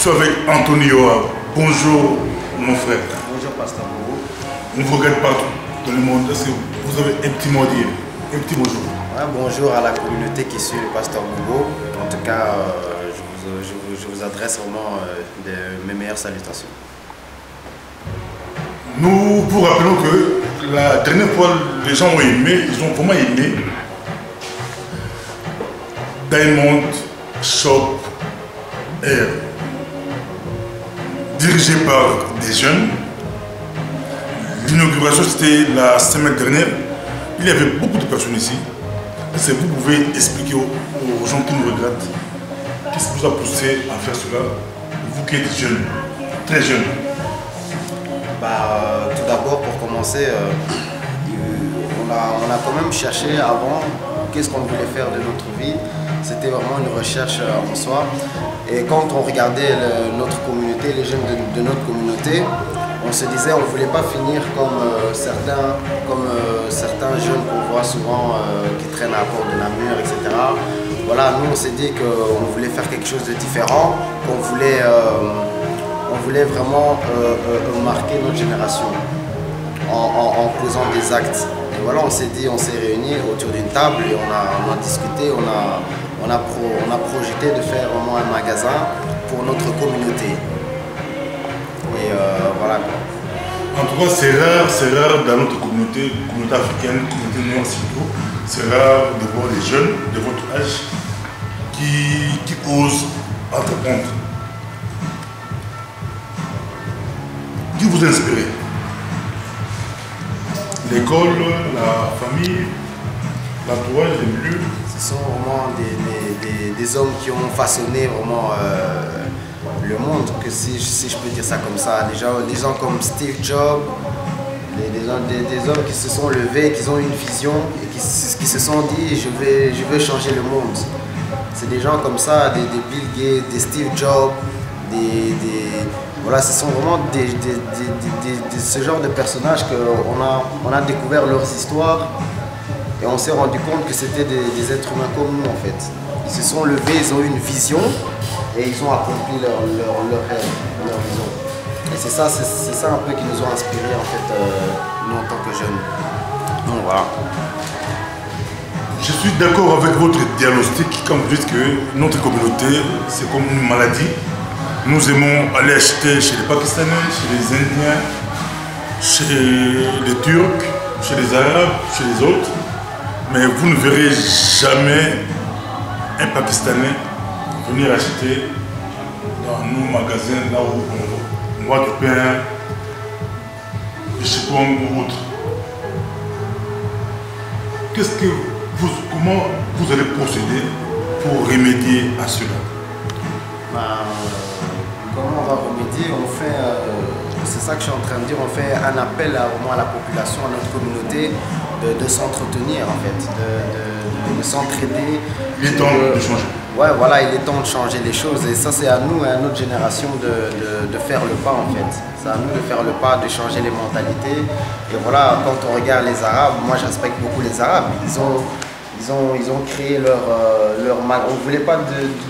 suis avec Antonio. Bonjour mon frère. Bonjour Pasteur Bobo. On vous regarde partout dans le monde. Est-ce que vous avez un petit mot à dire? Un petit bonjour. Ouais, bonjour à la communauté qui suit le Pasteur Bobo. En tout cas, je vous adresse vraiment mes meilleures salutations. Nous vous rappelons que la dernière fois, les gens ont aimé, ils ont vraiment aimé Diamond Shop Air, dirigé par des jeunes. L'inauguration, c'était la semaine dernière. Il y avait beaucoup de personnes ici. Est-ce que vous pouvez expliquer aux gens qui nous regardent qu'est-ce qui vous a poussé à faire cela, vous qui êtes jeune, très jeune? Tout d'abord, pour commencer, on a quand même cherché avant qu'est-ce qu'on voulait faire de notre vie. C'était vraiment une recherche en soi. Et quand on regardait notre communauté, les jeunes de notre communauté, on se disait on ne voulait pas finir comme certains jeunes qu'on voit souvent qui traînent à bord de la mur, etc. Voilà, nous on s'est dit qu'on voulait faire quelque chose de différent, qu'on voulait vraiment marquer notre génération en posant des actes. Et voilà, on s'est dit, on s'est réunis autour d'une table et on a discuté, on a projeté de faire vraiment un magasin pour notre communauté. Et voilà. En tout cas, c'est rare dans notre communauté africaine, communauté noire surtout, c'est rare de voir des jeunes de votre âge qui osent entreprendre. Qui vous inspire? L'école, la famille, l'entourage, les milieux? Ce sont vraiment des hommes qui ont façonné vraiment le monde, que si je peux dire ça comme ça. Des gens comme Steve Jobs, des hommes qui se sont levés, qui ont une vision et qui se sont dit je veux changer le monde. C'est des gens comme ça, des Bill Gates, des Steve Jobs, voilà, ce sont vraiment ce genre de personnages qu'on a découvert leurs histoires et on s'est rendu compte que c'était des êtres humains comme nous en fait. Ils se sont levés, ils ont eu une vision et ils ont accompli leur rêve, leur vision. Et c'est ça un peu qui nous ont inspirés en fait, nous en tant que jeunes. Donc voilà. Je suis d'accord avec votre diagnostic quand vous dites que notre communauté, c'est comme une maladie. Nous aimons aller acheter chez les Pakistanais, chez les Indiens, chez les Turcs, chez les Arabes, chez les autres. Mais vous ne verrez jamais un Pakistanais venir acheter dans nos magasins, là où on voit du pain, du chipon ou autre. Comment vous allez procéder pour remédier à cela? Comment on va remédier? On fait, c'est ça que je suis en train de dire, on fait un appel vraiment à la population, à notre communauté, de s'entretenir en fait, de s'entraider. Il est temps de changer. Ouais, voilà, il est temps de changer les choses et ça c'est à nous, à notre génération de faire le pas en fait. C'est à nous de faire le pas, de changer les mentalités. Et voilà, quand on regarde les Arabes, moi je respecte beaucoup les Arabes, ils ont créé leur magasin. On ne voulait pas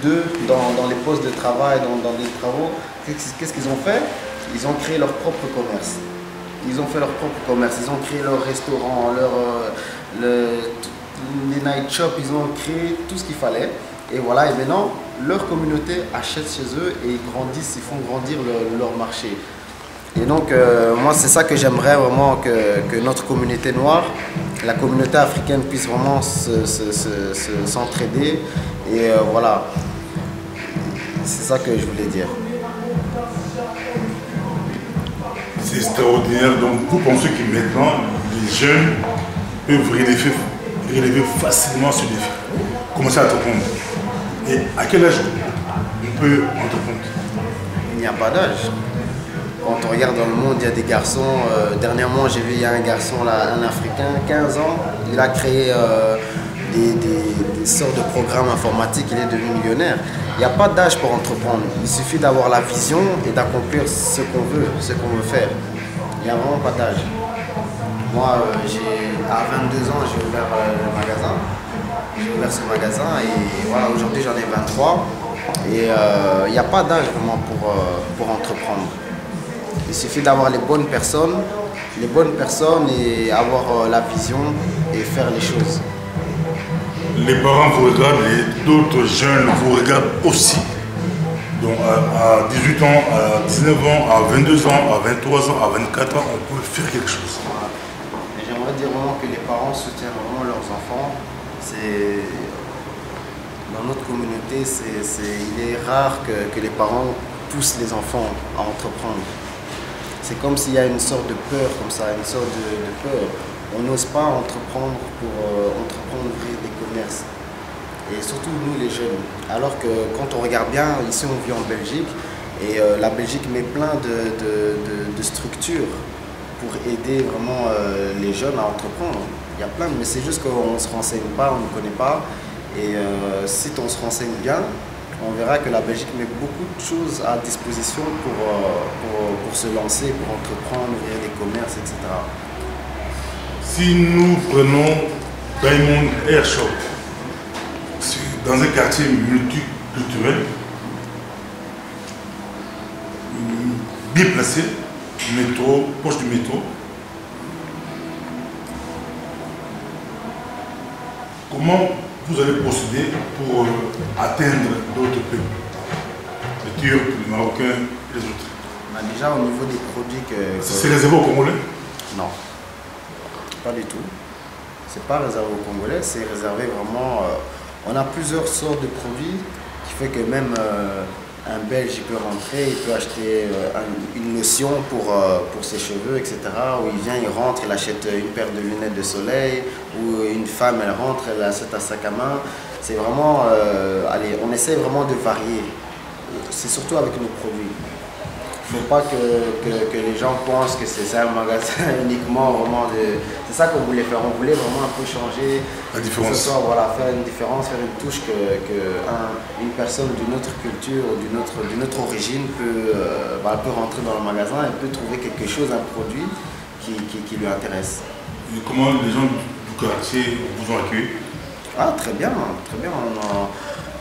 d'eux dans les postes de travail, dans des travaux. Qu'est-ce qu'ils ont fait? Ils ont créé leur propre commerce. Ils ont fait leur propre commerce. Ils ont créé leur restaurant, les night shops. Ils ont créé tout ce qu'il fallait. Et voilà, et maintenant, leur communauté achète chez eux et ils grandissent, ils font grandir leur marché. Et donc, moi, c'est ça que j'aimerais vraiment que notre communauté noire, la communauté africaine puisse vraiment s'entraider. Et voilà, c'est ça que je voulais dire. C'est extraordinaire. Donc, vous pensez que maintenant, les jeunes peuvent relever facilement ce défi? Commencer à entreprendre. Et à quel âge on peut entreprendre? Il n'y a pas d'âge. Quand on regarde dans le monde, il y a des garçons. Dernièrement, j'ai vu, il y a un garçon, là, un Africain, 15 ans. Il a créé des sortes de programmes informatiques. Il est devenu millionnaire. Il n'y a pas d'âge pour entreprendre. Il suffit d'avoir la vision et d'accomplir ce qu'on veut faire. Il n'y a vraiment pas d'âge. Moi, à 22 ans, j'ai ouvert le magasin. J'ai ouvert ce magasin et voilà, aujourd'hui j'en ai 23. Et il n'y a pas d'âge vraiment pour entreprendre. Il suffit d'avoir les bonnes personnes et avoir la vision et faire les choses. Les parents vous regardent et d'autres jeunes vous regardent aussi. Donc à 18 ans, à 19 ans, à 22 ans, à 23 ans, à 24 ans, on peut faire quelque chose. J'aimerais dire vraiment que les parents soutiennent vraiment leurs enfants. Dans notre communauté, il est rare que les parents poussent les enfants à entreprendre. C'est comme s'il y a une sorte de peur comme ça, une sorte de peur. On n'ose pas entreprendre pour ouvrir des commerces. Et surtout nous les jeunes. Alors que quand on regarde bien, ici on vit en Belgique et la Belgique met plein de structures pour aider vraiment les jeunes à entreprendre. Il y a plein, mais c'est juste qu'on ne se renseigne pas, on ne connaît pas. Et si on se renseigne bien, on verra que la Belgique met beaucoup de choses à disposition pour se lancer, pour entreprendre, ouvrir des commerces, etc. Si nous prenons Diamond Air Shop, dans un quartier multiculturel, bien placé, métro, proche du métro, comment vous allez procéder pour atteindre d'autres peuples, les Turcs, les Marocains et les autres? Déjà au niveau des produits C'est réservé aux Congolais? Non, pas du tout. C'est pas réservé aux Congolais, c'est réservé vraiment... on a plusieurs sortes de produits qui fait que même un Belge il peut rentrer, il peut acheter une lotion pour ses cheveux, etc. Ou il vient, il rentre, il achète une paire de lunettes de soleil, ou une femme elle rentre, elle achète un sac à main. C'est vraiment, allez, on essaie vraiment de varier. C'est surtout avec nos produits. Il ne faut pas que les gens pensent que c'est un magasin uniquement vraiment de... C'est ça qu'on voulait faire, on voulait vraiment un peu changer la différence. Que ce soit, voilà, faire une différence, faire une touche une personne d'une autre culture, d'une autre origine peut rentrer dans le magasin et peut trouver quelque chose, un produit qui lui intéresse. Et comment les gens du quartier vous ont accueilli? Ah, très bien, très bien.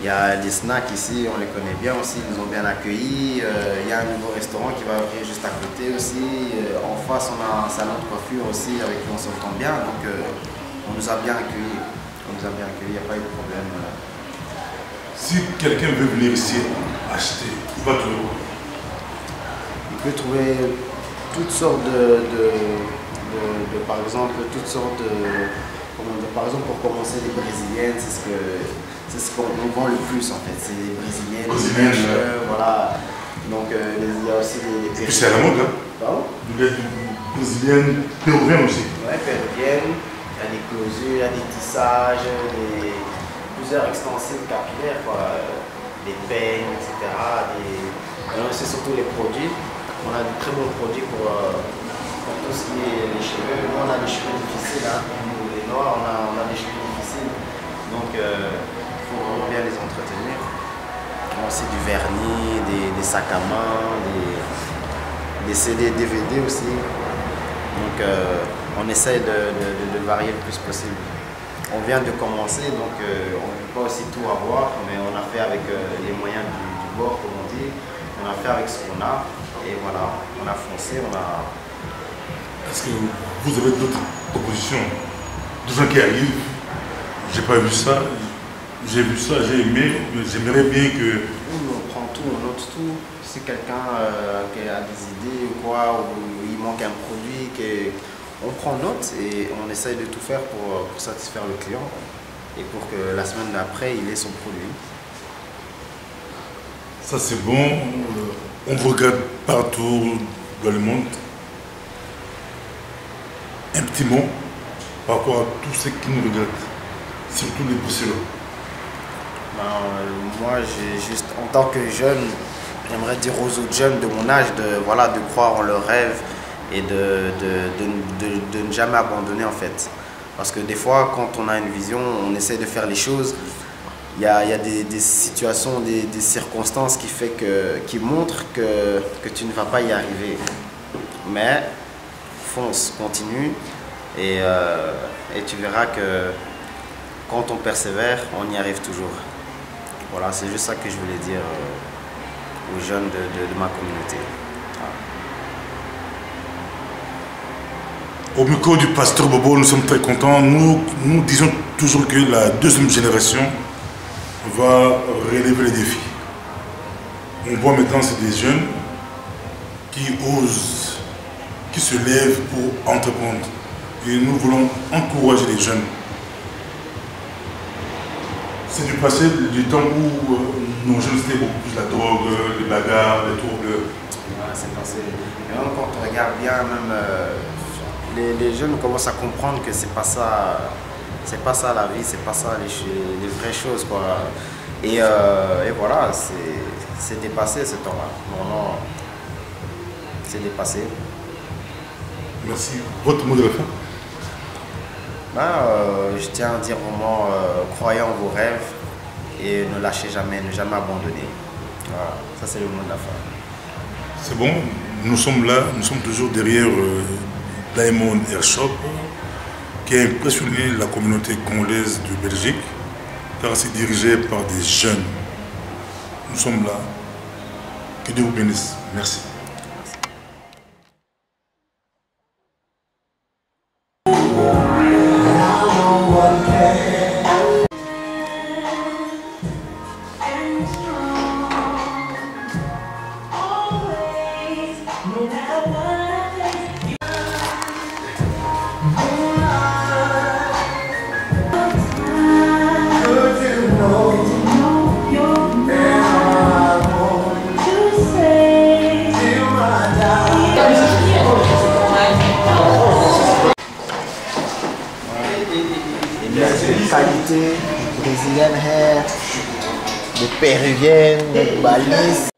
Il y a des snacks ici, on les connaît bien aussi, ils nous ont bien accueillis. Il y a un nouveau restaurant qui va ouvrir juste à côté aussi. En face, on a un salon de coiffure aussi avec qui on s'entend bien. Donc, on nous a bien accueillis. On nous a bien accueillis, il n'y a pas eu de problème. Si quelqu'un veut venir ici acheter, il va trouver quoi? Il peut trouver toutes sortes par exemple, toutes sortes par exemple, pour commencer, les brésiliennes, c'est ce qu'on vend le plus en fait, c'est les brésiliennes, voilà. Donc il y a aussi les péruviennes. C'est à la mode, hein? Pardon? Les brésiliennes, péruviennes aussi. Oui, péruviennes, il y a des closures, il y a des tissages, plusieurs extensibles capillaires, des peignes, etc. C'est surtout les produits. On a de très bons produits pour tout ce qui est les cheveux. Nous, on a des cheveux difficiles, hein. Nous, les noirs, on a des cheveux difficiles. Donc, faut vraiment bien les entretenir. On a aussi du vernis, des sacs à main, des CD, DVD aussi. Donc on essaye de varier le plus possible. On vient de commencer, donc on ne peut pas aussi tout avoir, mais on a fait avec les moyens du bord, comme on dit. On a fait avec ce qu'on a, et voilà, on a foncé, Est-ce que vous avez d'autres propositions? Des gens qui arrivent? J'ai pas vu ça, j'ai vu ça, j'ai aimé, mais j'aimerais bien que... On prend tout, on note tout. Si quelqu'un qui a des idées ou quoi, ou il manque un produit, on prend note et on essaye de tout faire pour satisfaire le client et pour que la semaine d'après, il ait son produit. Ça c'est bon, on vous regarde partout dans le monde. Un petit mot par rapport à tous ceux qui nous regardent. Surtout les Bruxellois. Moi, j'ai juste, en tant que jeune, j'aimerais dire aux autres jeunes de mon âge de croire en leurs rêves et de ne jamais abandonner en fait. Parce que des fois, quand on a une vision, on essaie de faire les choses. Il y a des situations, des circonstances qui montrent que tu ne vas pas y arriver. Mais fonce, continue et tu verras que quand on persévère, on y arrive toujours. Voilà, c'est juste ça que je voulais dire aux jeunes de ma communauté. Au micro du pasteur Bobo, nous sommes très contents. Nous disons toujours que la deuxième génération va relever les défis. On voit maintenant c'est des jeunes qui osent, qui se lèvent pour entreprendre. Et nous voulons encourager les jeunes. C'est du passé, du temps où nos jeunes c'était beaucoup plus la drogue, les bagarres, les troubles. Ouais, c'est passé. Et même quand on regarde bien, même les jeunes commencent à comprendre que c'est pas ça la vie, c'est pas ça les vraies choses, quoi. Et voilà, c'est dépassé ce temps-là. Vraiment, c'est dépassé. Merci. Votre mot de la fin? Je tiens à dire vraiment, croyez en vos rêves et ne lâchez jamais, ne jamais abandonner. Voilà, ça c'est le mot de la fin. C'est bon, nous sommes là, nous sommes toujours derrière Diamond Airshop qui a impressionné la communauté congolaise de Belgique car c'est dirigé par des jeunes. Nous sommes là. Que Dieu vous bénisse. Merci. Qualité, brésilienne hair, de péruvienne, de balise.